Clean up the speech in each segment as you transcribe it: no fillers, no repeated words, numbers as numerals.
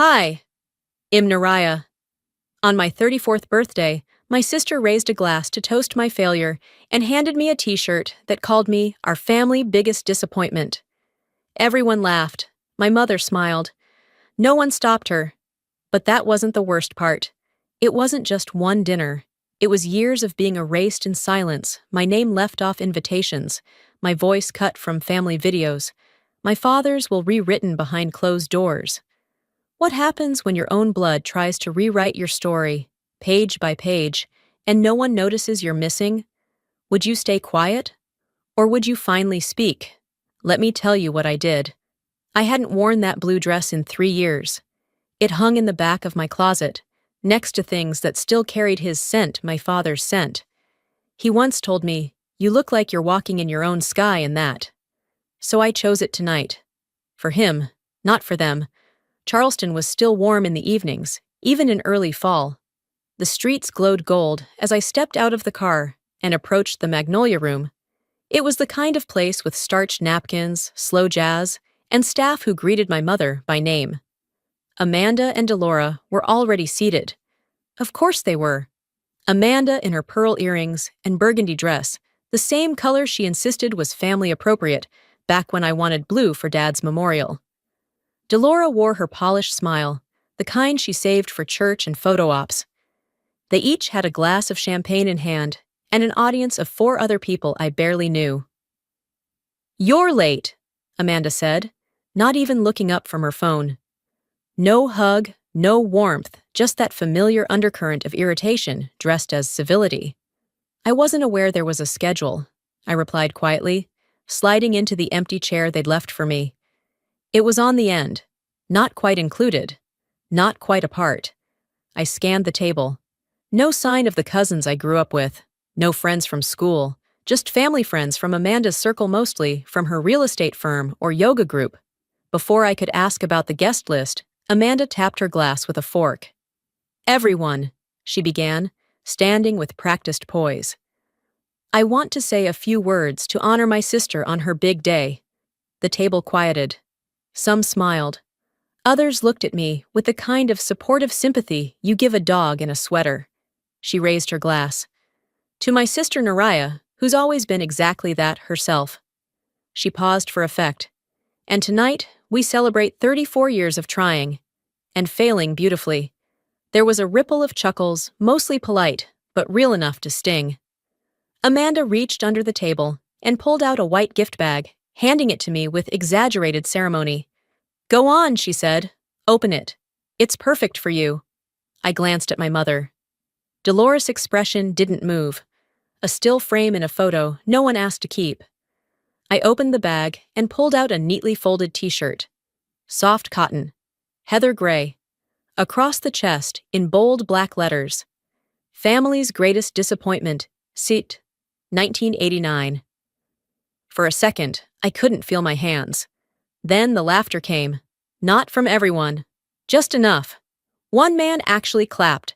Hi, I'm Naraya. On my 34th birthday, my sister raised a glass to toast my failure and handed me a t-shirt that called me our family biggest disappointment. Everyone laughed. My mother smiled. No one stopped her. But that wasn't the worst part. It wasn't just one dinner. It was years of being erased in silence, my name left off invitations, my voice cut from family videos. My father's will rewritten behind closed doors. What happens when your own blood tries to rewrite your story, page by page, and no one notices you're missing? Would you stay quiet? Or would you finally speak? Let me tell you what I did. I hadn't worn that blue dress in 3 years. It hung in the back of my closet, next to things that still carried his scent, my father's scent. He once told me, "You look like you're walking in your own sky in that." So I chose it tonight. For him, not for them. Charleston was still warm in the evenings, even in early fall. The streets glowed gold as I stepped out of the car and approached the Magnolia Room. It was the kind of place with starched napkins, slow jazz, and staff who greeted my mother by name. Amanda and Delora were already seated. Of course they were. Amanda in her pearl earrings and burgundy dress, the same color she insisted was family appropriate back when I wanted blue for Dad's memorial. Delora wore her polished smile, the kind she saved for church and photo ops. They each had a glass of champagne in hand and an audience of 4 other people I barely knew. "You're late," Amanda said, not even looking up from her phone. No hug, no warmth, just that familiar undercurrent of irritation dressed as civility. "I wasn't aware there was a schedule," I replied quietly, sliding into the empty chair they'd left for me. It was on the end, not quite included, not quite apart. I scanned the table. No sign of the cousins I grew up with, no friends from school, just family friends from Amanda's circle, mostly from her real estate firm or yoga group. Before I could ask about the guest list, Amanda tapped her glass with a fork. "Everyone," she began, standing with practiced poise. "I want to say a few words to honor my sister on her big day." The table quieted. Some smiled. Others looked at me with the kind of supportive sympathy you give a dog in a sweater. She raised her glass. "To my sister Naraya, who's always been exactly that herself." She paused for effect. "And tonight, we celebrate 34 years of trying and failing beautifully." There was a ripple of chuckles, mostly polite, but real enough to sting. Amanda reached under the table and pulled out a white gift bag, handing it to me with exaggerated ceremony. "Go on," she said. "Open it. It's perfect for you." I glanced at my mother. Dolores' expression didn't move. A still frame in a photo no one asked to keep. I opened the bag and pulled out a neatly folded t-shirt. Soft cotton. Heather gray. Across the chest, in bold black letters. "Family's greatest disappointment. Sit. 1989. For a second, I couldn't feel my hands. Then the laughter came. Not from everyone. Just enough. One man actually clapped.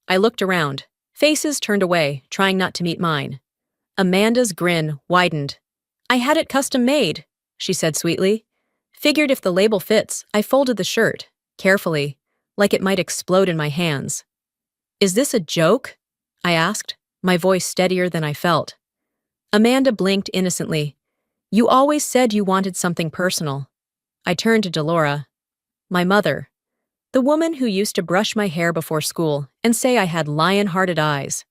I looked around. Faces turned away, trying not to meet mine. Amanda's grin widened. "I had it custom made," she said sweetly. "Figured if the label fits, I folded the shirt, carefully, like it might explode in my hands." "Is this a joke?" I asked, my voice steadier than I felt. Amanda blinked innocently. "You always said you wanted something personal." I turned to Delora. My mother. The woman who used to brush my hair before school and say I had lion-hearted eyes.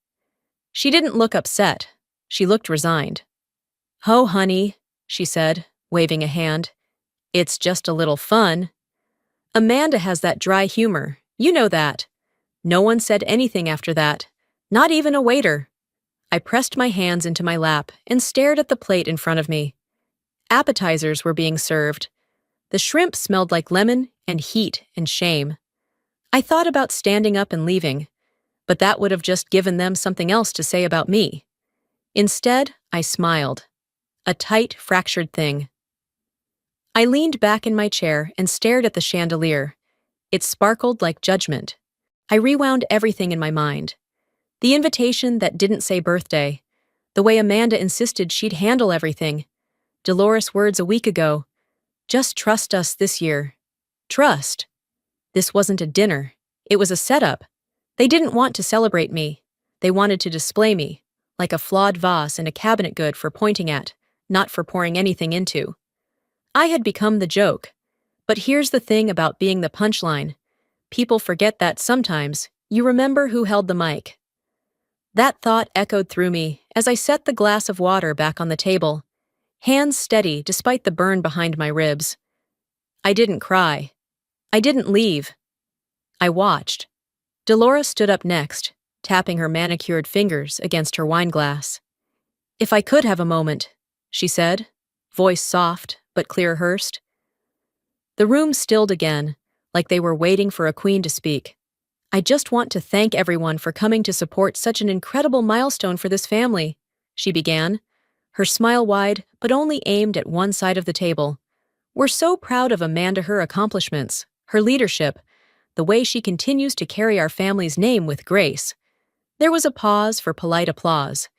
She didn't look upset. She looked resigned. "Oh, honey," she said, waving a hand. "It's just a little fun." Amanda has that dry humor. You know that. No one said anything after that. Not even a waiter. I pressed my hands into my lap and stared at the plate in front of me. Appetizers were being served. The shrimp smelled like lemon and heat and shame. I thought about standing up and leaving, but that would have just given them something else to say about me. Instead, I smiled. A tight, fractured thing. I leaned back in my chair and stared at the chandelier. It sparkled like judgment. I rewound everything in my mind. The invitation that didn't say birthday. The way Amanda insisted she'd handle everything. Dolores' words a week ago. "Just trust us this year." Trust. This wasn't a dinner. It was a setup. They didn't want to celebrate me. They wanted to display me, like a flawed vase in a cabinet good for pointing at, not for pouring anything into. I had become the joke. But here's the thing about being the punchline. People forget that sometimes you remember who held the mic. That thought echoed through me as I set the glass of water back on the table, hands steady despite the burn behind my ribs. I didn't cry. I didn't leave. I watched. Dolores stood up next, tapping her manicured fingers against her wine glass. "If I could have a moment," she said, voice soft but clear-hearsed. The room stilled again, like they were waiting for a queen to speak. "I just want to thank everyone for coming to support such an incredible milestone for this family," she began, her smile wide but only aimed at one side of the table. "We're so proud of Amanda, her accomplishments, her leadership, the way she continues to carry our family's name with grace." There was a pause for polite applause.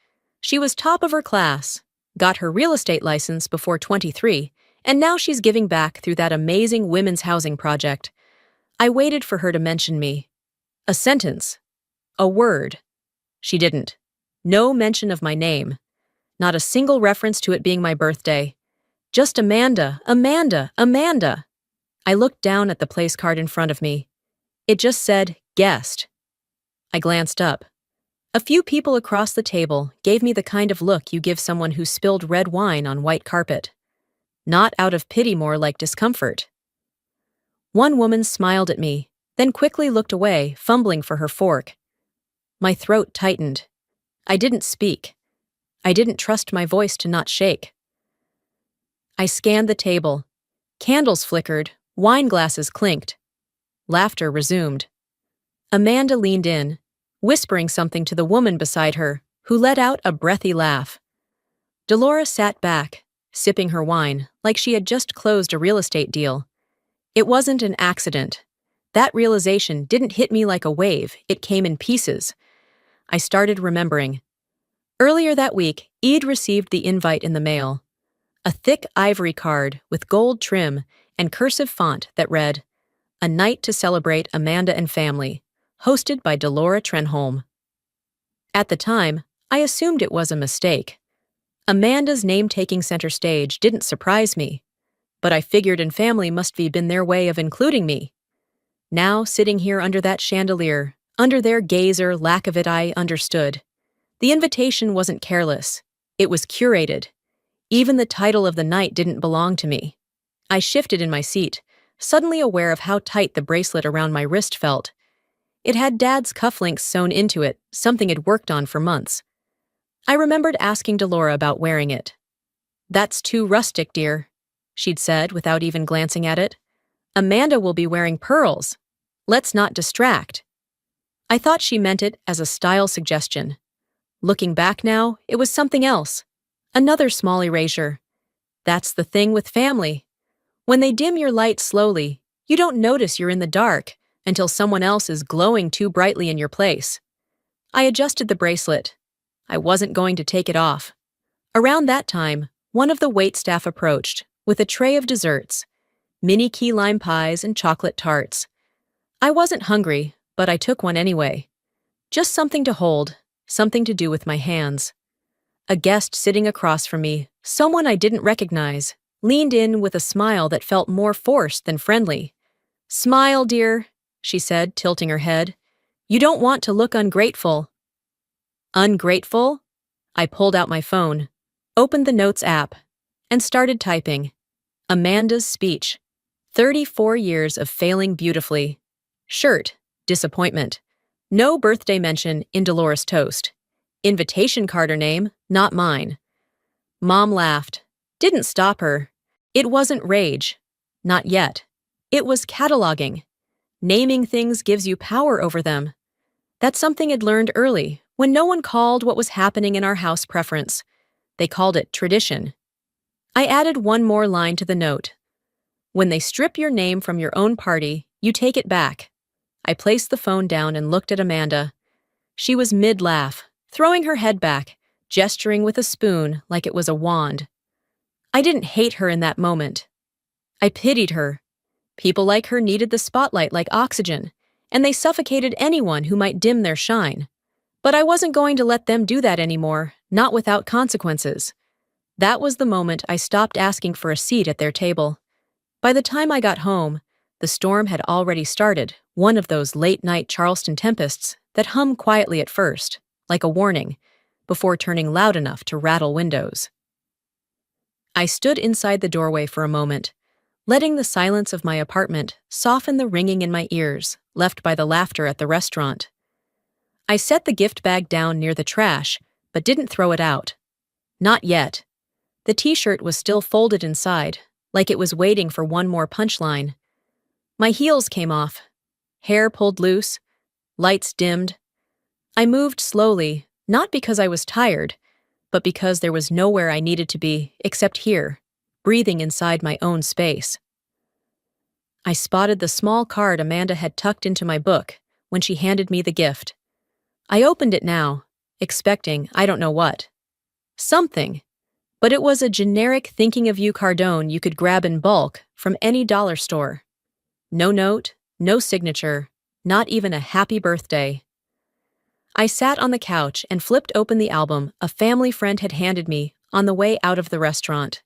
She was top of her class, got her real estate license before 23, and now she's giving back through that amazing women's housing project. I waited for her to mention me. A sentence. A word. She didn't. No mention of my name. Not a single reference to it being my birthday. Just Amanda, Amanda, Amanda. I looked down at the place card in front of me. It just said, guest. I glanced up. A few people across the table gave me the kind of look you give someone who spilled red wine on white carpet. Not out of pity, more like discomfort. One woman smiled at me, then quickly looked away, fumbling for her fork. My throat tightened. I didn't speak. I didn't trust my voice to not shake. I scanned the table. Candles flickered, wine glasses clinked. Laughter resumed. Amanda leaned in, whispering something to the woman beside her, who let out a breathy laugh. Dolores sat back, sipping her wine, like she had just closed a real estate deal. It wasn't an accident. That realization didn't hit me like a wave, it came in pieces. I started remembering. Earlier that week, Eid received the invite in the mail. A thick ivory card with gold trim and cursive font that read, "A night to celebrate Amanda and family, hosted by Delora Trenholm." At the time, I assumed it was a mistake. Amanda's name taking center stage didn't surprise me, but I figured in family must have been their way of including me. Now, sitting here under that chandelier, under their gaze or lack of it, I understood. The invitation wasn't careless. It was curated. Even the title of the night didn't belong to me. I shifted in my seat, suddenly aware of how tight the bracelet around my wrist felt. It had Dad's cufflinks sewn into it, something he'd worked on for months. I remembered asking Delora about wearing it. "That's too rustic, dear," she'd said without even glancing at it. "Amanda will be wearing pearls. Let's not distract." I thought she meant it as a style suggestion. Looking back now, it was something else. Another small erasure. That's the thing with family. When they dim your light slowly, you don't notice you're in the dark until someone else is glowing too brightly in your place. I adjusted the bracelet. I wasn't going to take it off. Around that time, one of the waitstaff approached with a tray of desserts, mini key lime pies and chocolate tarts. I wasn't hungry, but I took one anyway. Just something to hold, something to do with my hands. A guest sitting across from me, someone I didn't recognize, leaned in with a smile that felt more forced than friendly. "Smile, dear," she said, tilting her head. "You don't want to look ungrateful." Ungrateful? I pulled out my phone, opened the Notes app, and started typing. Amanda's speech. 34 years of failing beautifully. Shirt. Disappointment. No birthday mention in Dolores' toast. Invitation card or name, not mine. Mom laughed. Didn't stop her. It wasn't rage. Not yet. It was cataloging. Naming things gives you power over them. That's something I'd learned early, when no one called what was happening in our house preference. They called it tradition. I added one more line to the note. When they strip your name from your own party, you take it back. I placed the phone down and looked at Amanda. She was mid-laugh, throwing her head back, gesturing with a spoon like it was a wand. I didn't hate her in that moment. I pitied her. People like her needed the spotlight like oxygen, and they suffocated anyone who might dim their shine. But I wasn't going to let them do that anymore, not without consequences. That was the moment I stopped asking for a seat at their table. By the time I got home, the storm had already started, one of those late-night Charleston tempests that hum quietly at first, like a warning, before turning loud enough to rattle windows. I stood inside the doorway for a moment, letting the silence of my apartment soften the ringing in my ears, left by the laughter at the restaurant. I set the gift bag down near the trash, but didn't throw it out. Not yet. The t-shirt was still folded inside, like it was waiting for one more punchline. My heels came off, hair pulled loose, lights dimmed. I moved slowly, not because I was tired, but because there was nowhere I needed to be except here, breathing inside my own space. I spotted the small card Amanda had tucked into my book when she handed me the gift. I opened it now, expecting I don't know what. Something. But it was a generic thinking of you cardone you could grab in bulk from any dollar store. No note, no signature, not even a happy birthday. I sat on the couch and flipped open the album a family friend had handed me on the way out of the restaurant.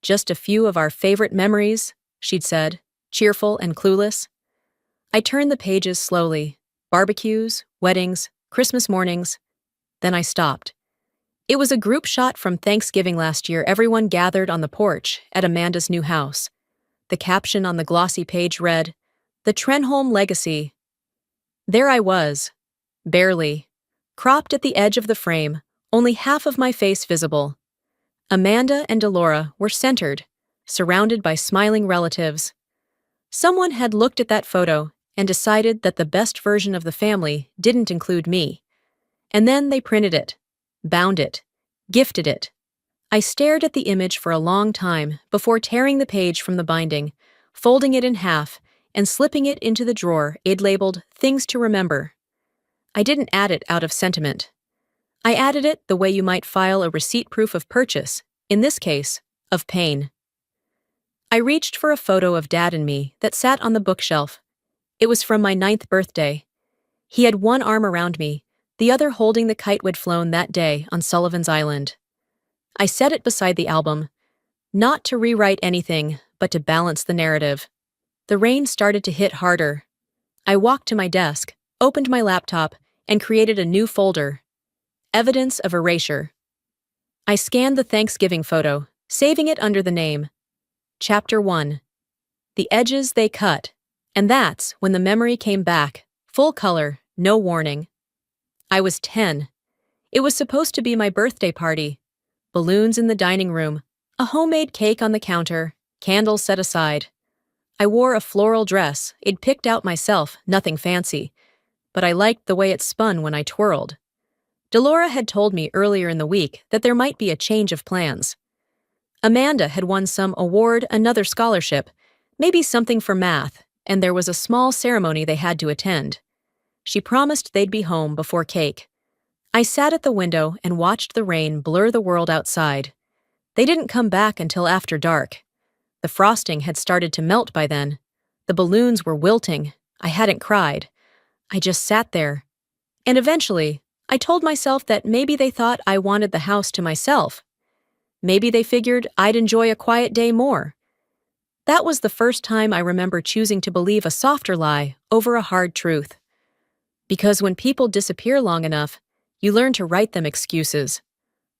Just a few of our favorite memories, she'd said, cheerful and clueless. I turned the pages slowly. Barbecues, weddings, Christmas mornings. Then I stopped. It was a group shot from Thanksgiving last year, everyone gathered on the porch at Amanda's new house. The caption on the glossy page read, "The Trenholm Legacy." There I was, barely, cropped at the edge of the frame, only half of my face visible. Amanda and Delora were centered, surrounded by smiling relatives. Someone had looked at that photo and decided that the best version of the family didn't include me. And then they printed it, bound it, gifted it. I stared at the image for a long time before tearing the page from the binding, folding it in half, and slipping it into the drawer I'd labeled Things to Remember. I didn't add it out of sentiment. I added it the way you might file a receipt proof of purchase, in this case, of pain. I reached for a photo of Dad and me that sat on the bookshelf. It was from my 9th birthday. He had one arm around me, the other holding the kite we'd flown that day on Sullivan's Island. I set it beside the album, not to rewrite anything, but to balance the narrative. The rain started to hit harder. I walked to my desk, opened my laptop, and created a new folder. Evidence of erasure. I scanned the Thanksgiving photo, saving it under the name. Chapter 1. The edges they cut. And that's when the memory came back, full color, no warning. I was 10. It was supposed to be my birthday party. Balloons in the dining room, a homemade cake on the counter, candles set aside. I wore a floral dress I'd picked out myself, nothing fancy, but I liked the way it spun when I twirled. Delora had told me earlier in the week that there might be a change of plans. Amanda had won some award, another scholarship, maybe something for math, and there was a small ceremony they had to attend. She promised they'd be home before cake. I sat at the window and watched the rain blur the world outside. They didn't come back until after dark. The frosting had started to melt by then. The balloons were wilting. I hadn't cried. I just sat there. And eventually, I told myself that maybe they thought I wanted the house to myself. Maybe they figured I'd enjoy a quiet day more. That was the first time I remember choosing to believe a softer lie over a hard truth. Because when people disappear long enough, you learn to write them excuses.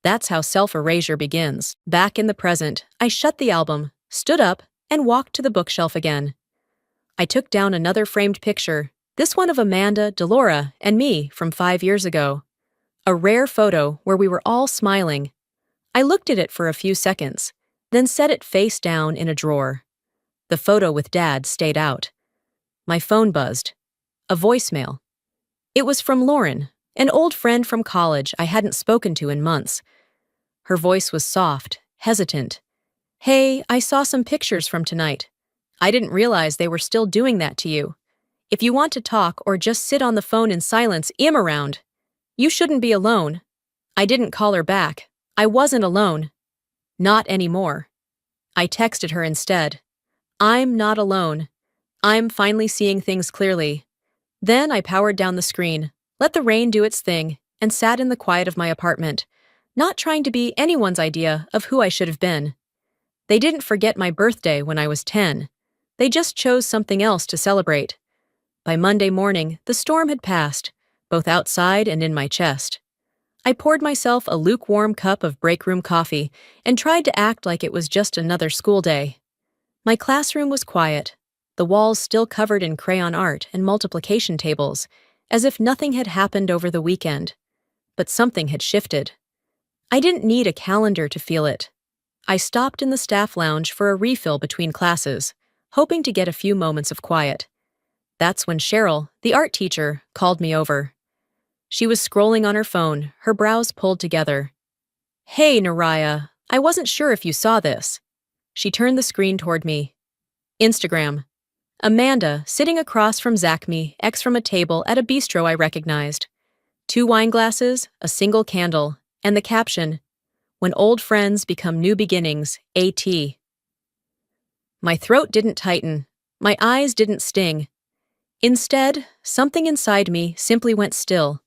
That's how self-erasure begins. Back in the present, I shut the album, stood up, and walked to the bookshelf again. I took down another framed picture, this one of Amanda, Delora, and me from 5 years ago. A rare photo where we were all smiling. I looked at it for a few seconds, then set it face down in a drawer. The photo with Dad stayed out. My phone buzzed. A voicemail. It was from Lauren, an old friend from college I hadn't spoken to in months. Her voice was soft, hesitant. "Hey, I saw some pictures from tonight. I didn't realize they were still doing that to you. If you want to talk or just sit on the phone in silence, I'm around. You shouldn't be alone." I didn't call her back. I wasn't alone. Not anymore. I texted her instead. I'm not alone. I'm finally seeing things clearly. Then I powered down the screen, let the rain do its thing, and sat in the quiet of my apartment, not trying to be anyone's idea of who I should have been. They didn't forget my birthday when I was 10. They just chose something else to celebrate. By Monday morning, the storm had passed, both outside and in my chest. I poured myself a lukewarm cup of break room coffee and tried to act like it was just another school day. My classroom was quiet, the walls still covered in crayon art and multiplication tables, as if nothing had happened over the weekend. But something had shifted. I didn't need a calendar to feel it. I stopped in the staff lounge for a refill between classes, hoping to get a few moments of quiet. That's when Cheryl, the art teacher, called me over. She was scrolling on her phone, her brows pulled together. "Hey, Naraya, I wasn't sure if you saw this." She turned the screen toward me. Instagram. Amanda, sitting across from Zachme, ex from a table at a bistro I recognized. 2 wine glasses, a single candle, and the caption, "When old friends become new beginnings, AT." My throat didn't tighten. My eyes didn't sting. Instead, something inside me simply went still.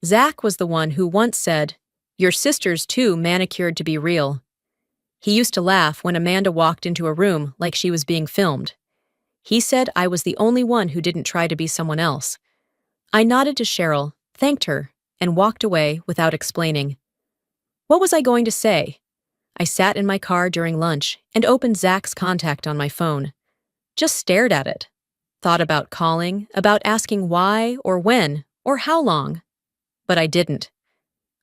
Zach was the one who once said, "Your sister's too manicured to be real." He used to laugh when Amanda walked into a room like she was being filmed. He said I was the only one who didn't try to be someone else. I nodded to Cheryl, thanked her, and walked away without explaining. What was I going to say? I sat in my car during lunch and opened Zach's contact on my phone. Just stared at it. Thought about calling, about asking why or when or how long. But I didn't.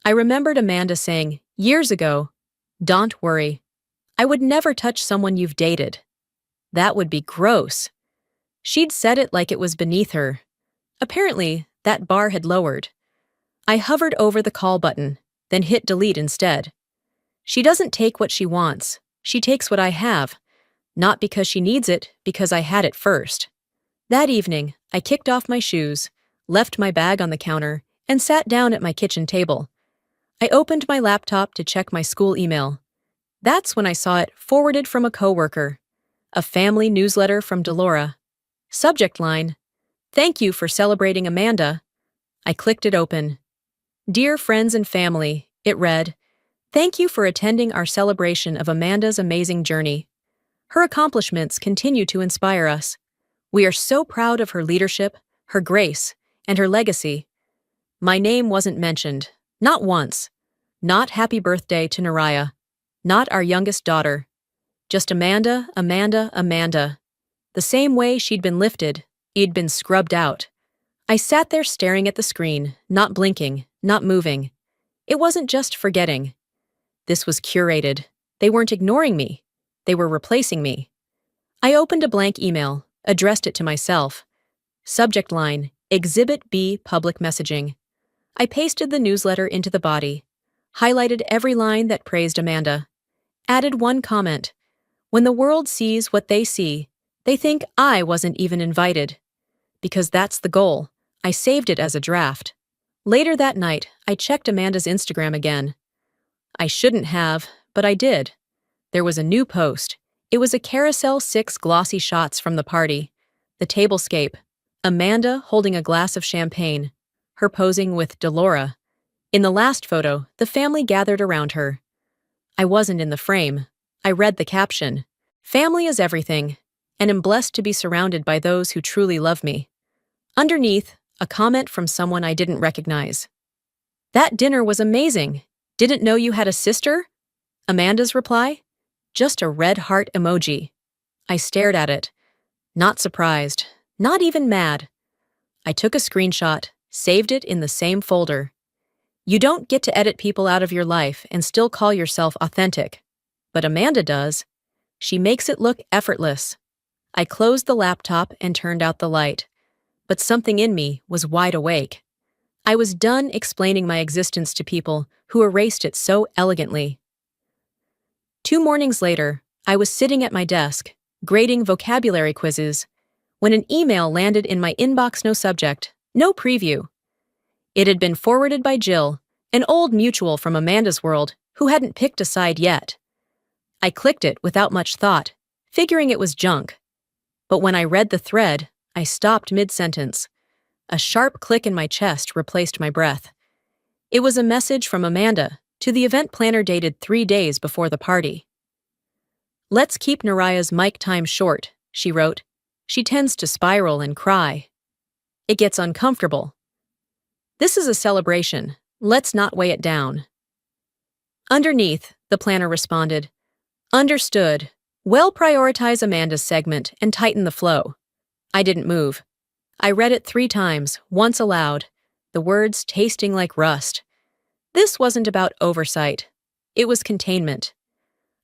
I remembered Amanda saying, years ago, "Don't worry. I would never touch someone you've dated." That would be gross. She'd said it like it was beneath her. Apparently, that bar had lowered. I hovered over the call button, then hit delete instead. She doesn't take what she wants. She takes what I have. Not because she needs it, because I had it first. That evening, I kicked off my shoes, left my bag on the counter, and sat down at my kitchen table. I opened my laptop to check my school email. That's when I saw it forwarded from a coworker. A family newsletter from Delora. Subject line, "Thank you for celebrating Amanda." I clicked it open. "Dear friends and family," it read, "thank you for attending our celebration of Amanda's amazing journey. Her accomplishments continue to inspire us. We are so proud of her leadership, her grace, and her legacy." My name wasn't mentioned, not once. Not happy birthday to Naraya. Not our youngest daughter. Just Amanda, Amanda, Amanda. The same way she'd been lifted, he'd been scrubbed out. I sat there staring at the screen, not blinking, not moving. It wasn't just forgetting. This was curated. They weren't ignoring me. They were replacing me. I opened a blank email, addressed it to myself. Subject line, Exhibit B public messaging. I pasted the newsletter into the body, highlighted every line that praised Amanda, added one comment. When the world sees what they see, they think I wasn't even invited. Because that's the goal. I saved it as a draft. Later that night, I checked Amanda's Instagram again. I shouldn't have, but I did. There was a new post. It was a carousel 6 glossy shots from the party. The tablescape. Amanda holding a glass of champagne. Her posing with Delora. In the last photo, the family gathered around her. I wasn't in the frame. I read the caption. "Family is everything, and am blessed to be surrounded by those who truly love me." Underneath, a comment from someone I didn't recognize. "That dinner was amazing. Didn't know you had a sister?" Amanda's reply? Just a red heart emoji. I stared at it. Not surprised. Not even mad. I took a screenshot, saved it in the same folder. You don't get to edit people out of your life and still call yourself authentic. But Amanda does. She makes it look effortless. I closed the laptop and turned out the light. But something in me was wide awake. I was done explaining my existence to people who erased it so elegantly. 2 mornings later, I was sitting at my desk, grading vocabulary quizzes, when an email landed in my inbox, no subject, no preview. It had been forwarded by Jill, an old mutual from Amanda's world who hadn't picked a side yet. I clicked it without much thought, figuring it was junk. But when I read the thread, I stopped mid-sentence. A sharp click in my chest replaced my breath. It was a message from Amanda to the event planner dated 3 days before the party. "Let's keep Naraya's mic time short," she wrote. "She tends to spiral and cry. It gets uncomfortable. This is a celebration. Let's not weigh it down." Underneath, the planner responded, "Understood. Well, prioritize Amanda's segment and tighten the flow." I didn't move. I read it 3 times, once aloud, the words tasting like rust. This wasn't about oversight. It was containment.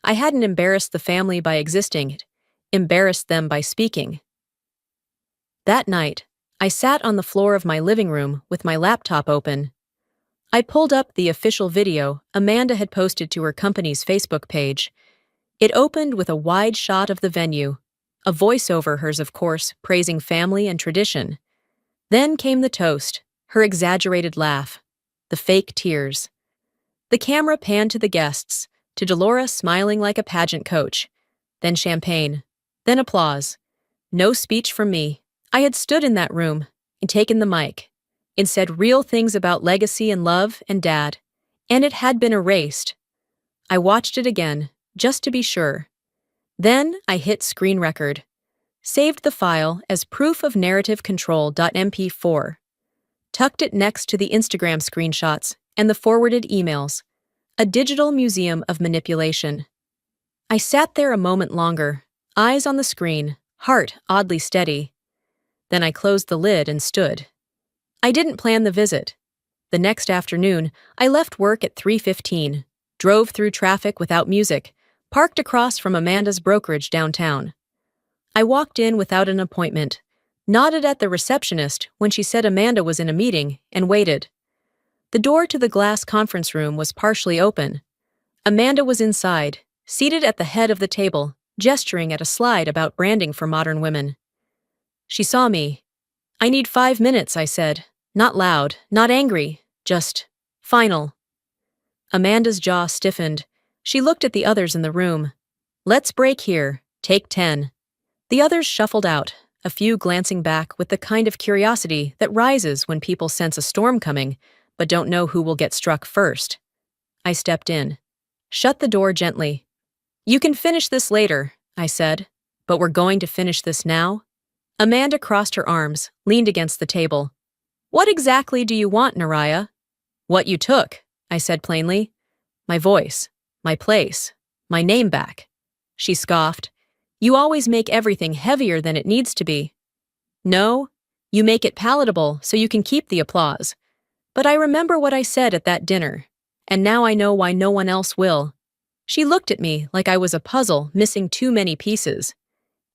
I hadn't embarrassed the family by existing, embarrassed them by speaking. That night, I sat on the floor of my living room with my laptop open. I pulled up the official video Amanda had posted to her company's Facebook page. It opened with a wide shot of the venue, a voiceover, hers of course, praising family and tradition. Then came the toast, her exaggerated laugh, the fake tears. The camera panned to the guests, to Delora smiling like a pageant coach. Then champagne. Then applause. No speech from me. I had stood in that room and taken the mic and said real things about legacy and love and Dad, and it had been erased. I watched it again, just to be sure. Then I hit screen record, saved the file as proof of narrative control.mp4, tucked it next to the Instagram screenshots and the forwarded emails, a digital museum of manipulation. I sat there a moment longer, eyes on the screen, heart oddly steady. Then I closed the lid and stood. I didn't plan the visit. The next afternoon, I left work at 3:15, drove through traffic without music, parked across from Amanda's brokerage downtown. I walked in without an appointment, nodded at the receptionist when she said Amanda was in a meeting, and waited. The door to the glass conference room was partially open. Amanda was inside, seated at the head of the table, gesturing at a slide about branding for modern women. She saw me. "I need 5 minutes," I said. Not loud, not angry, just final. Amanda's jaw stiffened. She looked at the others in the room. "Let's break here. Take 10. The others shuffled out, a few glancing back with the kind of curiosity that rises when people sense a storm coming, but don't know who will get struck first. I stepped in. Shut the door gently. "You can finish this later," I said, "but we're going to finish this now." Amanda crossed her arms, leaned against the table. "What exactly do you want, Naraya?" "What you took," I said plainly. "My voice, my place, my name back." She scoffed. "You always make everything heavier than it needs to be." "No, you make it palatable so you can keep the applause." But I remember what I said at that dinner, and now I know why no one else will. She looked at me like I was a puzzle missing too many pieces.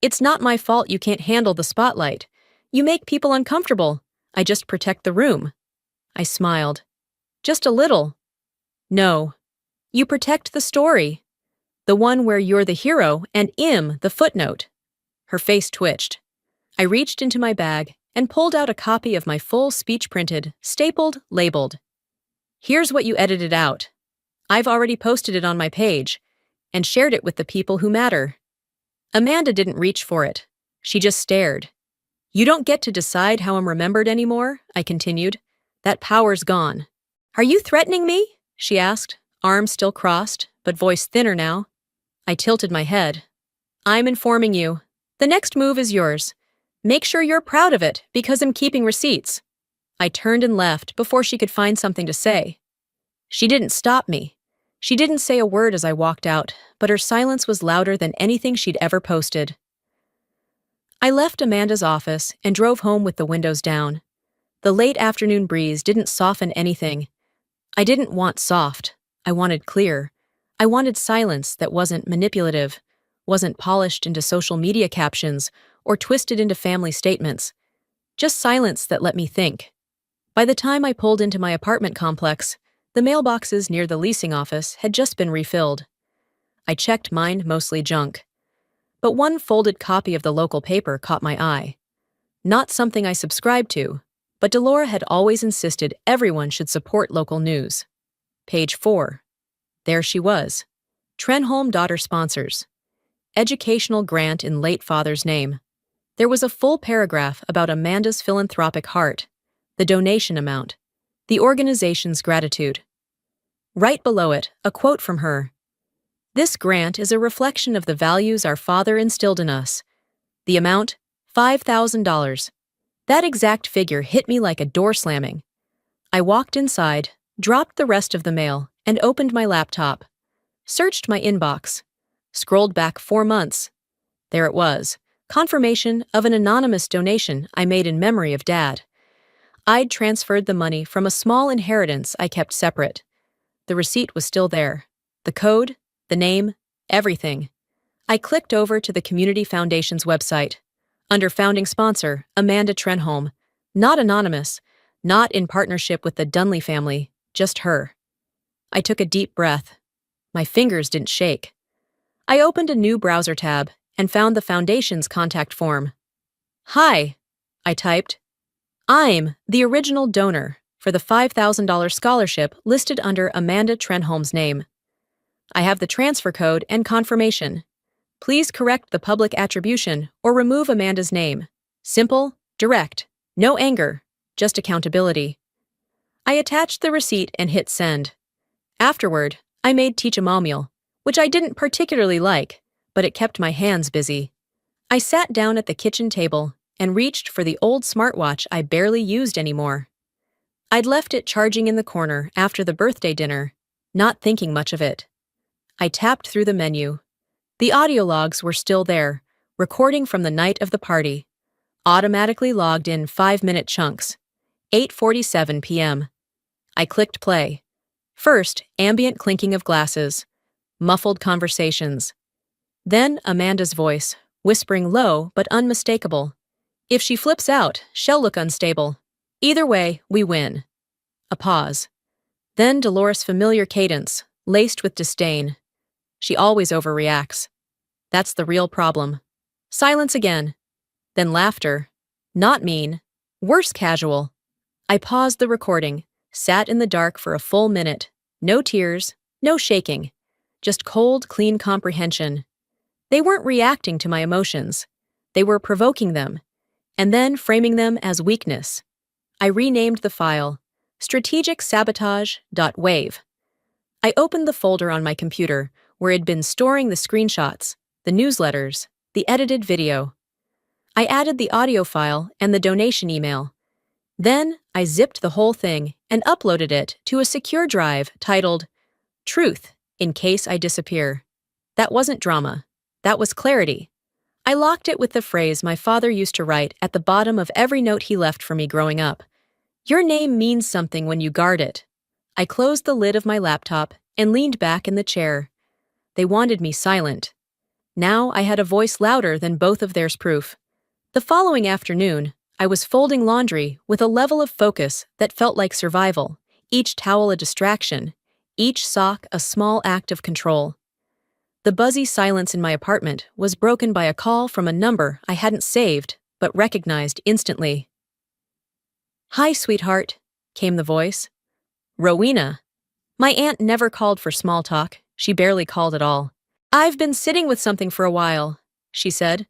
"It's not my fault you can't handle the spotlight. You make people uncomfortable. I just protect the room." I smiled. "Just a little." "No. You protect the story. The one where you're the hero and I'm the footnote." Her face twitched. I reached into my bag and pulled out a copy of my full speech printed, stapled, labeled. "Here's what you edited out. I've already posted it on my page and shared it with the people who matter." Amanda didn't reach for it. She just stared. "You don't get to decide how I'm remembered anymore," I continued. "That power's gone." "Are you threatening me?" she asked, arms still crossed, but voice thinner now. I tilted my head. "I'm informing you. The next move is yours. Make sure you're proud of it, because I'm keeping receipts." I turned and left before she could find something to say. She didn't stop me. She didn't say a word as I walked out, but her silence was louder than anything she'd ever posted. I left Amanda's office and drove home with the windows down. The late afternoon breeze didn't soften anything. I didn't want soft. I wanted clear. I wanted silence that wasn't manipulative, wasn't polished into social media captions or twisted into family statements. Just silence that let me think. By the time I pulled into my apartment complex, the mailboxes near the leasing office had just been refilled. I checked mine, mostly junk. But one folded copy of the local paper caught my eye. Not something I subscribed to, but Delora had always insisted everyone should support local news. Page 4. There she was. Trenholm Daughter Sponsors. educational grant in late father's name. There was a full paragraph about Amanda's philanthropic heart, the donation amount, the organization's gratitude. Right below it, a quote from her. "This grant is a reflection of the values our father instilled in us. The amount, $5,000. That exact figure hit me like a door slamming. I walked inside, dropped the rest of the mail, and opened my laptop. Searched my inbox. Scrolled back 4 months. There it was, confirmation of an anonymous donation I made in memory of Dad. I'd transferred the money from a small inheritance I kept separate. The receipt was still there. The code, the name, everything. I clicked over to the Community Foundation's website. Under founding sponsor, Amanda Trenholm. Not anonymous, not in partnership with the Dunley family, just her. I took a deep breath. My fingers didn't shake. I opened a new browser tab and found the Foundation's contact form. "Hi," I typed. "I'm the original donor for the $5,000 scholarship listed under Amanda Trenholm's name. I have the transfer code and confirmation. Please correct the public attribution or remove Amanda's name. Simple, direct, no anger, just accountability." I attached the receipt and hit send. Afterward, I made chamomile, which I didn't particularly like, but it kept my hands busy. I sat down at the kitchen table and reached for the old smartwatch I barely used anymore. I'd left it charging in the corner after the birthday dinner, not thinking much of it. I tapped through the menu. The audio logs were still there, recording from the night of the party. Automatically logged in 5-minute chunks. 8:47 p.m. I clicked play. First, ambient clinking of glasses. Muffled conversations. Then Amanda's voice, whispering low but unmistakable. "If she flips out, she'll look unstable. Either way, we win." A pause. Then Dolores' familiar cadence, laced with disdain. "She always overreacts. That's the real problem." Silence again. Then laughter. Not mean. Worse, casual. I paused the recording, sat in the dark for a full minute. No tears, no shaking. Just cold, clean comprehension. They weren't reacting to my emotions. They were provoking them, and then framing them as weakness. I renamed the file, strategicsabotage.wave. I opened the folder on my computer where I'd been storing the screenshots, the newsletters, the edited video. I added the audio file and the donation email. Then I zipped the whole thing and uploaded it to a secure drive titled "Truth in Case I Disappear." That wasn't drama. That was clarity. I locked it with the phrase my father used to write at the bottom of every note he left for me growing up. "Your name means something when you guard it." I closed the lid of my laptop and leaned back in the chair. They wanted me silent. Now I had a voice louder than both of theirs proof. The following afternoon, I was folding laundry with a level of focus that felt like survival, each towel a distraction, each sock a small act of control. The buzzy silence in my apartment was broken by a call from a number I hadn't saved but recognized instantly. "Hi, sweetheart," came the voice. "Rowena." My aunt never called for small talk. She barely called at all. "I've been sitting with something for a while," she said.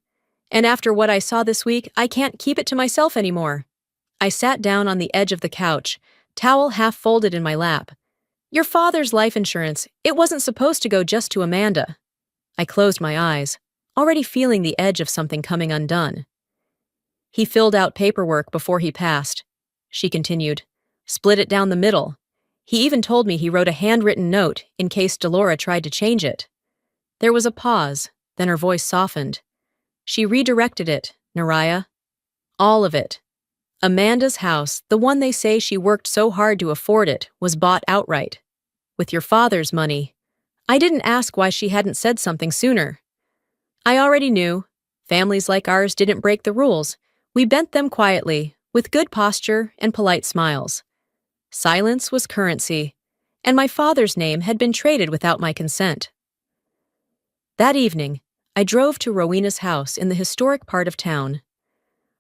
"And after what I saw this week, I can't keep it to myself anymore." I sat down on the edge of the couch, towel half folded in my lap. "Your father's life insurance, it wasn't supposed to go just to Amanda." I closed my eyes, already feeling the edge of something coming undone. "He filled out paperwork before he passed," she continued. "Split it down the middle. He even told me he wrote a handwritten note in case Delora tried to change it." There was a pause, then her voice softened. "She redirected it, Naraya. All of it. Amanda's house, the one they say she worked so hard to afford it, was bought outright. With your father's money. I didn't ask why she hadn't said something sooner. I already knew. Families like ours didn't break the rules. We bent them quietly, with good posture and polite smiles. Silence was currency, and my father's name had been traded without my consent." That evening, I drove to Rowena's house in the historic part of town.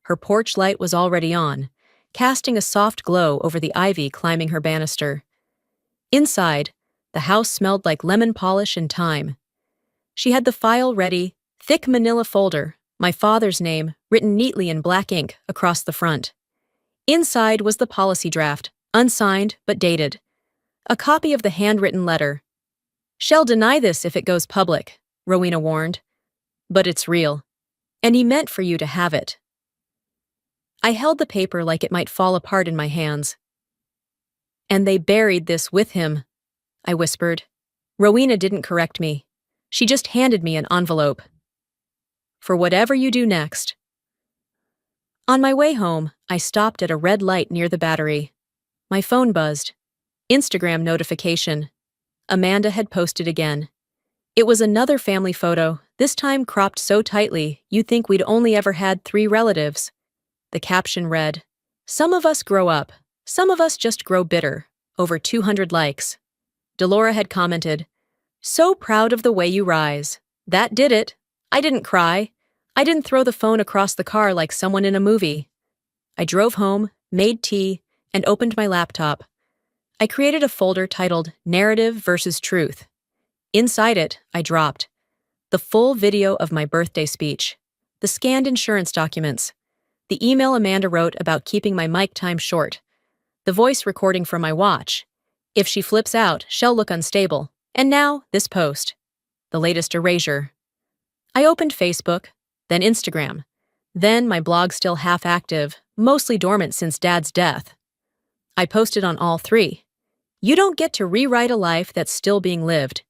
Her porch light was already on, casting a soft glow over the ivy climbing her banister. Inside, the house smelled like lemon polish and thyme. She had the file ready, Thick manila folder, my father's name written neatly in black ink across the front. Inside was the policy draft, unsigned but dated. A copy of the handwritten letter. "Shall deny this if it goes public," Rowena warned. "But it's real. And he meant for you to have it." I held the paper like it might fall apart in my hands. "And they buried this with him," I whispered. Rowena didn't correct me. She just handed me an envelope. "For whatever you do next." On my way home, I stopped at a red light near the Battery. My phone buzzed. Instagram notification. Amanda had posted again. It was another family photo, this time cropped so tightly you'd think we'd only ever had 3 relatives. The caption read, "Some of us grow up, some of us just grow bitter." Over 200 likes. Delora had commented, "So proud of the way you rise. That did it. I didn't cry. I didn't throw the phone across the car like someone in a movie." I drove home, made tea, and opened my laptop. I created a folder titled Narrative versus Truth. Inside it, I dropped the full video of my birthday speech, the scanned insurance documents, the email Amanda wrote about keeping my mic time short, the voice recording from my watch. If she flips out, she'll look unstable. And now, this post. The latest erasure. I opened Facebook, then Instagram. Then my blog still half active, mostly dormant since Dad's death. I posted on all 3. You don't get to rewrite a life that's still being lived.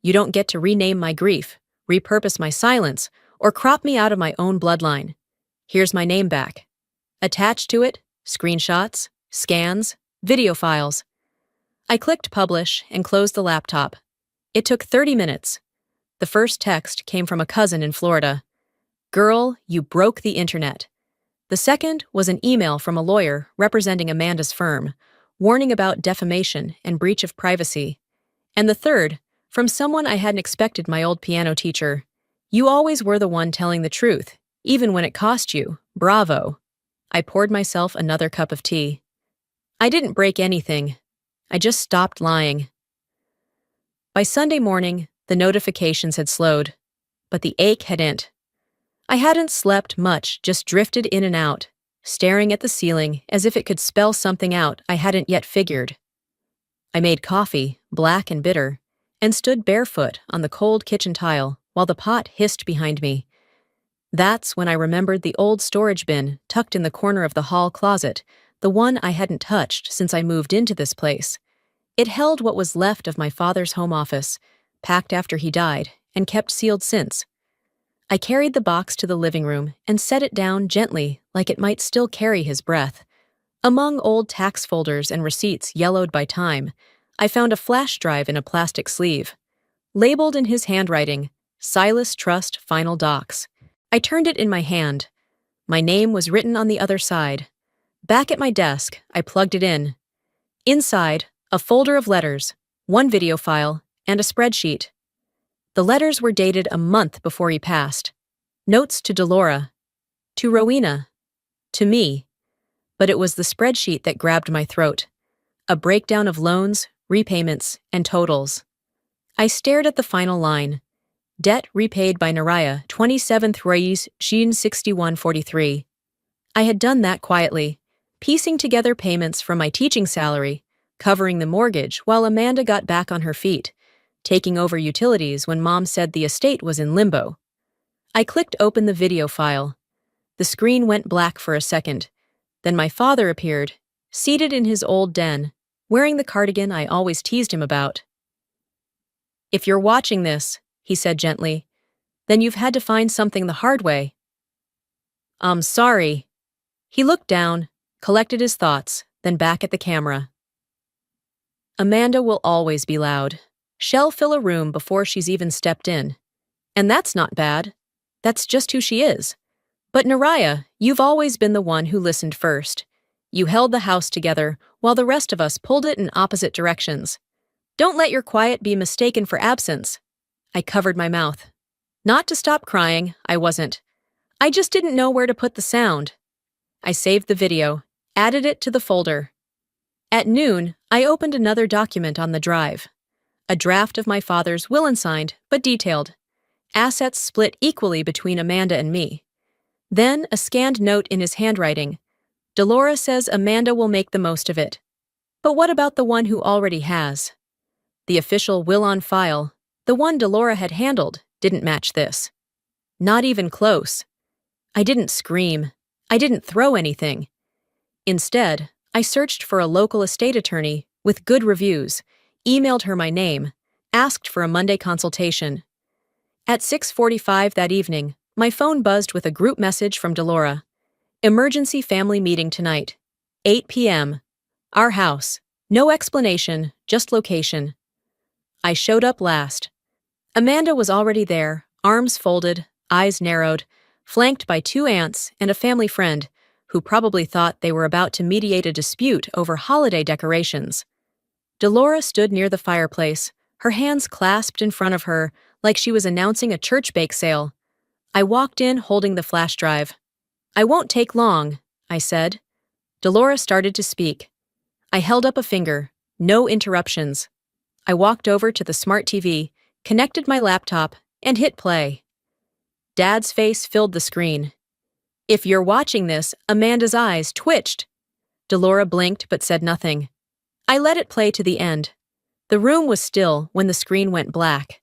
You don't get to rename my grief, repurpose my silence, or crop me out of my own bloodline. Here's my name back. Attached to it, screenshots, scans, video files. I clicked publish and closed the laptop. It took 30 minutes. The first text came from a cousin in Florida. "Girl, you broke the internet." The second was an email from a lawyer representing Amanda's firm, warning about defamation and breach of privacy. And the third, from someone I hadn't expected, my old piano teacher. "You always were the one telling the truth, even when it cost you. Bravo." I poured myself another cup of tea. I didn't break anything. I just stopped lying. By Sunday morning, the notifications had slowed, but the ache hadn't. I hadn't slept much, just drifted in and out, staring at the ceiling as if it could spell something out I hadn't yet figured. I made coffee, black and bitter, and stood barefoot on the cold kitchen tile while the pot hissed behind me. That's when I remembered the old storage bin tucked in the corner of the hall closet, the one I hadn't touched since I moved into this place. It held what was left of my father's home office, packed after he died, and kept sealed since. I carried the box to the living room and set it down gently like it might still carry his breath. Among old tax folders and receipts yellowed by time, I found a flash drive in a plastic sleeve. Labeled in his handwriting, "Silas Trust Final Docs." I turned it in my hand. My name was written on the other side. Back at my desk, I plugged it in. Inside, a folder of letters, 1 video file, and a spreadsheet. The letters were dated a month before he passed. Notes to Delora, to Rowena, to me. But it was the spreadsheet that grabbed my throat. A breakdown of loans, repayments, and totals. I stared at the final line. Debt repaid by Naraya, 27th Reis, Sheen 6143. I had done that quietly, piecing together payments from my teaching salary, covering the mortgage while Amanda got back on her feet, taking over utilities when Mom said the estate was in limbo. I clicked open the video file. The screen went black for a second. Then my father appeared, seated in his old den, wearing the cardigan I always teased him about. "If you're watching this," he said gently, "then you've had to find something the hard way." "I'm sorry." He looked down, collected his thoughts, then back at the camera. "Amanda will always be loud. She'll fill a room before she's even stepped in. And that's not bad. That's just who she is. But Naraya, you've always been the one who listened first. You held the house together while the rest of us pulled it in opposite directions. Don't let your quiet be mistaken for absence." I covered my mouth. Not to stop crying, I wasn't. I just didn't know where to put the sound. I saved the video, added it to the folder. At noon, I opened another document on the drive. A draft of my father's will unsigned, but detailed. Assets split equally between Amanda and me. Then a scanned note in his handwriting. Dolores says Amanda will make the most of it. But what about the one who already has? The official will on file, the one Delora had handled, didn't match this. Not even close. I didn't scream. I didn't throw anything. Instead, I searched for a local estate attorney with good reviews, emailed her my name, asked for a Monday consultation. At 6:45 that evening, my phone buzzed with a group message from Delora. Emergency family meeting tonight. 8 p.m. Our house. No explanation, just location. I showed up last. Amanda was already there, arms folded, eyes narrowed, flanked by 2 aunts and a family friend, who probably thought they were about to mediate a dispute over holiday decorations. Delora stood near the fireplace, her hands clasped in front of her, like she was announcing a church bake sale. I walked in holding the flash drive. "I won't take long," I said. Delora started to speak. I held up a finger. No interruptions. I walked over to the smart TV, connected my laptop, and hit play. Dad's face filled the screen. "If you're watching this," Amanda's eyes twitched. Delora blinked but said nothing. I let it play to the end. The room was still when the screen went black.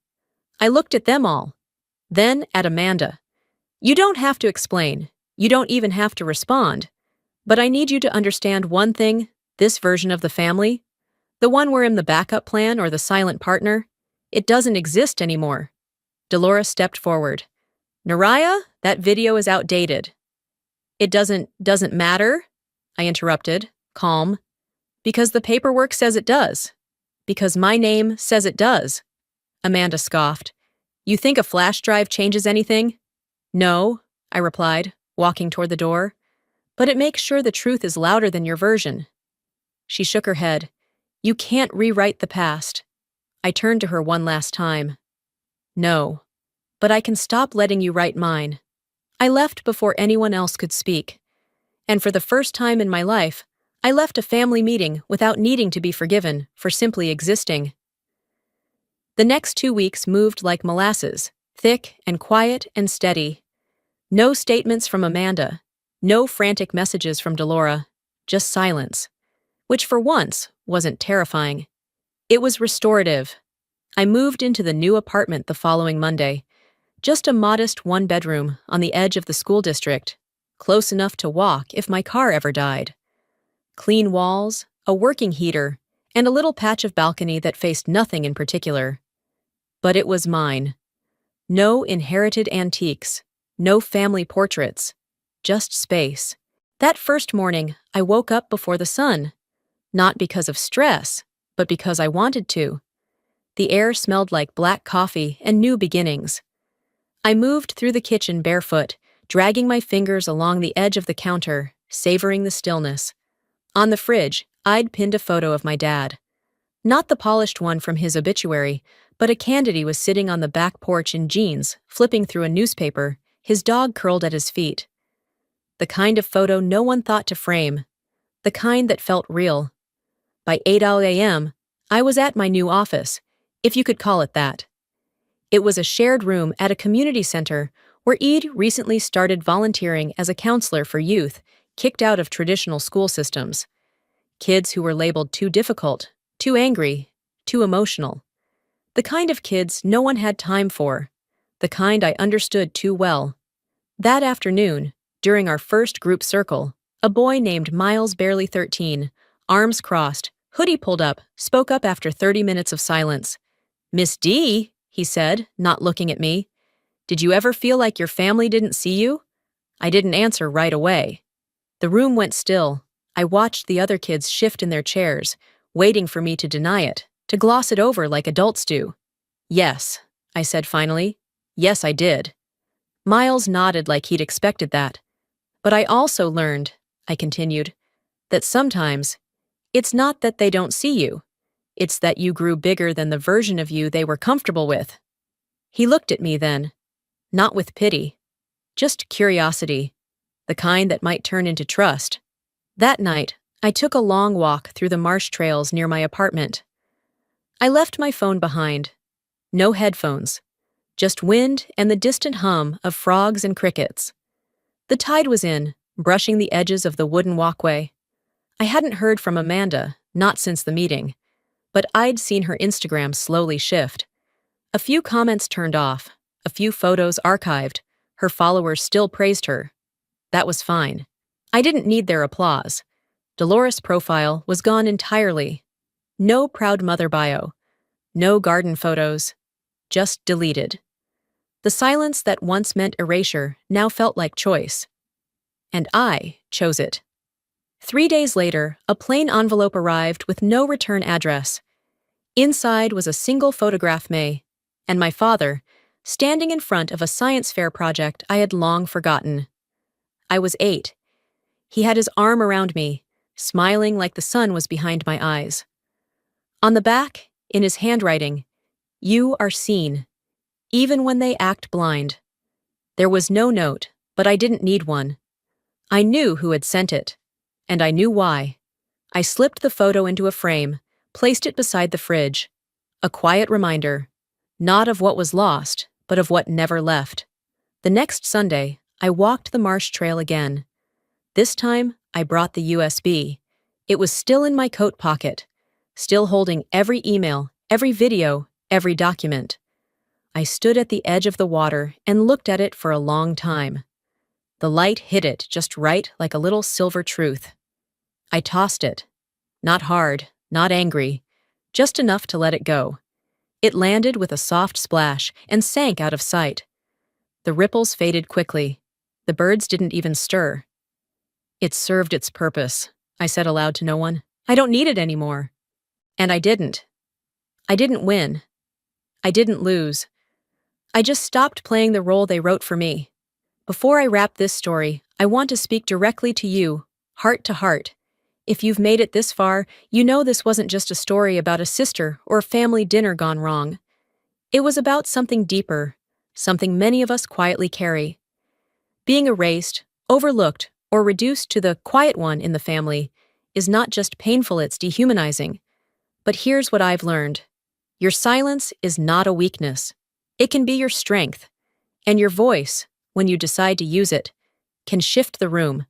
I looked at them all. Then at Amanda. "You don't have to explain. You don't even have to respond. But I need you to understand one thing, this version of the family, the one where I'm the backup plan or the silent partner, it doesn't exist anymore." Delora stepped forward. "Naraya, that video is outdated." "It doesn't matter," I interrupted, calm. "Because the paperwork says it does. Because my name says it does." Amanda scoffed. "You think a flash drive changes anything?" "No," I replied, walking toward the door. "But it makes sure the truth is louder than your version." She shook her head. "You can't rewrite the past." I turned to her one last time. "No. But I can stop letting you write mine." I left before anyone else could speak. And for the first time in my life, I left a family meeting without needing to be forgiven for simply existing. The next 2 weeks moved like molasses, thick and quiet and steady. No statements from Amanda, no frantic messages from Delora, just silence, which for once wasn't terrifying. It was restorative. I moved into the new apartment the following Monday, just a modest 1-bedroom on the edge of the school district, close enough to walk if my car ever died. Clean walls, a working heater, and a little patch of balcony that faced nothing in particular. But it was mine. No inherited antiques, no family portraits, just space. That first morning, I woke up before the sun, not because of stress, but because I wanted to. The air smelled like black coffee and new beginnings. I moved through the kitchen barefoot, dragging my fingers along the edge of the counter, savoring the stillness. On the fridge, I'd pinned a photo of my dad. Not the polished one from his obituary, but a candid he was sitting on the back porch in jeans, flipping through a newspaper, his dog curled at his feet. The kind of photo no one thought to frame. The kind that felt real. By 8 a.m., I was at my new office, if you could call it that. It was a shared room at a community center where Eid recently started volunteering as a counselor for youth kicked out of traditional school systems. Kids who were labeled too difficult, too angry, too emotional. The kind of kids no one had time for. The kind I understood too well. That afternoon, during our first group circle, a boy named Miles, barely 13, arms crossed, hoodie pulled up, spoke up after 30 minutes of silence. "Miss D," he said, not looking at me. "Did you ever feel like your family didn't see you?" I didn't answer right away. The room went still. I watched the other kids shift in their chairs, waiting for me to deny it, to gloss it over like adults do. "Yes," I said finally. "Yes, I did." Miles nodded like he'd expected that. "But I also learned," I continued, "that sometimes it's not that they don't see you. It's that you grew bigger than the version of you they were comfortable with." He looked at me then, not with pity, just curiosity, the kind that might turn into trust. That night, I took a long walk through the marsh trails near my apartment. I left my phone behind. No headphones. just wind and the distant hum of frogs and crickets. The tide was in, brushing the edges of the wooden walkway. I hadn't heard from Amanda, not since the meeting, but I'd seen her Instagram slowly shift. A few comments turned off, a few photos archived. Her followers still praised her. That was fine. I didn't need their applause. Dolores' profile was gone entirely. No proud mother bio. No garden photos. Just deleted. The silence that once meant erasure now felt like choice. And I chose it. 3 days later, a plain envelope arrived with no return address. Inside was a single photograph, and my father, standing in front of a science fair project I had long forgotten. I was 8. He had his arm around me, smiling like the sun was behind my eyes. On the back, in his handwriting, "You are seen, even when they act blind." There was no note, but I didn't need one. I knew who had sent it, and I knew why. I slipped the photo into a frame, placed it beside the fridge. A quiet reminder, not of what was lost, but of what never left. The next Sunday, I walked the marsh trail again. This time, I brought the USB. It was still in my coat pocket, still holding every email, every video, every document. I stood at the edge of the water and looked at it for a long time. The light hit it just right, like a little silver truth. I tossed it. Not hard, not angry, just enough to let it go. It landed with a soft splash and sank out of sight. The ripples faded quickly. The birds didn't even stir. "It served its purpose," I said aloud to no one. "I don't need it anymore." And I didn't. I didn't win. I didn't lose. I just stopped playing the role they wrote for me. Before I wrap this story, I want to speak directly to you, heart to heart. If you've made it this far, you know this wasn't just a story about a sister or a family dinner gone wrong. It was about something deeper, something many of us quietly carry. Being erased, overlooked, or reduced to the quiet one in the family is not just painful, it's dehumanizing. But here's what I've learned. Your silence is not a weakness. It can be your strength. And your voice, when you decide to use it, can shift the room.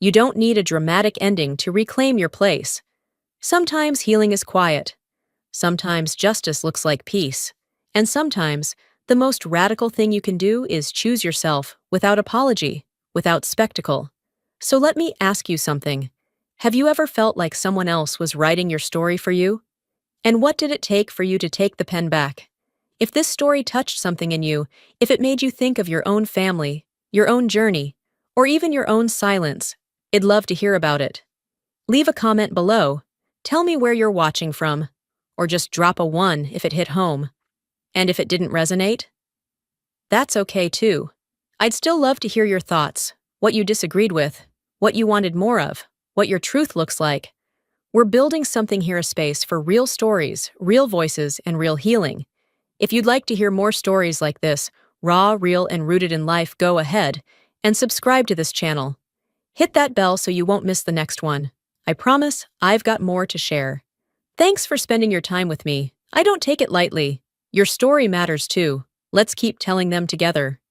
You don't need a dramatic ending to reclaim your place. Sometimes healing is quiet. Sometimes justice looks like peace. And sometimes the most radical thing you can do is choose yourself without apology, without spectacle. So let me ask you something. Have you ever felt like someone else was writing your story for you? And what did it take for you to take the pen back? If this story touched something in you, if it made you think of your own family, your own journey, or even your own silence, I'd love to hear about it. Leave a comment below. Tell me where you're watching from, or just drop a 1 if it hit home. And if it didn't resonate, that's okay too. I'd still love to hear your thoughts, what you disagreed with, what you wanted more of, what your truth looks like. We're building something here, a space for real stories, real voices, and real healing. If you'd like to hear more stories like this, raw, real, and rooted in life, go ahead and subscribe to this channel. Hit that bell so you won't miss the next one. I promise I've got more to share. Thanks for spending your time with me. I don't take it lightly. Your story matters too. Let's keep telling them together.